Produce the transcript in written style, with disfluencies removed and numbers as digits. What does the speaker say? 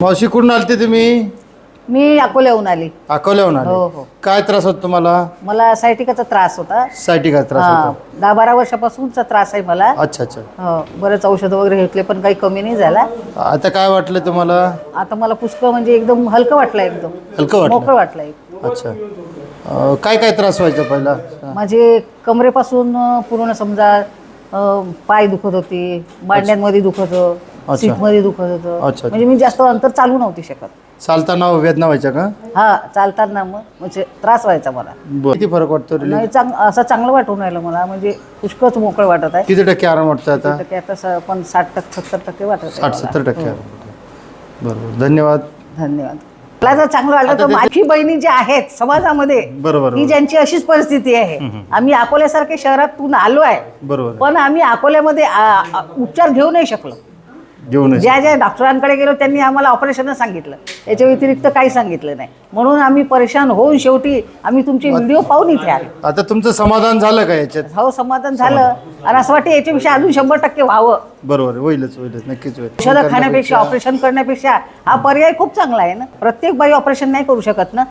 मावशी कुठून आलते तुम्ही? मी अकोल्याहून आली. अकोल्याहून आले? हो हो. काय त्रास होता तुम्हाला? मला सायटिकाचा त्रास होता. सायटिका त्रास होता? 10-12 वर्षापासूनचा त्रास आहे मला. अच्छा अच्छा. हो, बरेच औषध वगैरे घेतले पण काही कमी नाही झाला. आता काय वाटलं तुम्हाला? आता मला पुष्कळ म्हणजे एकदम हलकं वाटलं, एकदम हलकं वाटलं? मोकळं वाटलं. अच्छा. काय काय त्रास व्हायचा पहिला? माझे कमरेपासून पूर्ण समजा पाय दुखत होते, मांड्यांमध्ये दुखत होतं, अच्छा. सीटमध्ये दुखत होतं. अच्छा. म्हणजे मी जास्त अंतर चालू नव्हती शकत. चालताना वेदना व्हायच्या का? हा, चालताना मग म्हणजे त्रास व्हायचा मला. किती फरक वाटतो? नाही, असं चांगलं वाटून राहिलं मला, म्हणजे पुष्कळच मोकळं वाटत आहे. किती टक्के आराम वाटतं आता? टक्के आता पण 60-70% वाटत आहे. 60-70% हो. आराम वाटतो. बरोबर, धन्यवाद. धन्यवाद. मला जर चांगलं वाटलं तर माझी बहिणी ज्या आहेत समाजामध्ये, बरोबर की ज्यांची अशीच परिस्थिती आहे. आम्ही अकोल्यासारख्या शहरातून आलो आहे, बरोबर. पण आम्ही अकोल्यामध्ये उपचार घेऊ नाही शकलो. घेऊन ज्या ज्या डॉक्टरांकडे गेलो त्यांनी आम्हाला ऑपरेशन सांगितलं, याच्या व्यतिरिक्त काही सांगितलं नाही. म्हणून आम्ही परेशान होऊन शेवटी आम्ही तुमचे व्हिडिओ पाहून इथे आलो. आता तुमचं समाधान झालं का याच्यात? हो, समाधान झालं. आणि असं वाटतं याच्यापेक्षा अजून 100% व्हावं. बरोबर, होईलच होईलच, नक्कीच होईल. औषधं खाण्यापेक्षा ऑपरेशन करण्यापेक्षा हा पर्याय खूप चांगला आहे ना. प्रत्येक बाई ऑपरेशन नाही करू शकत ना.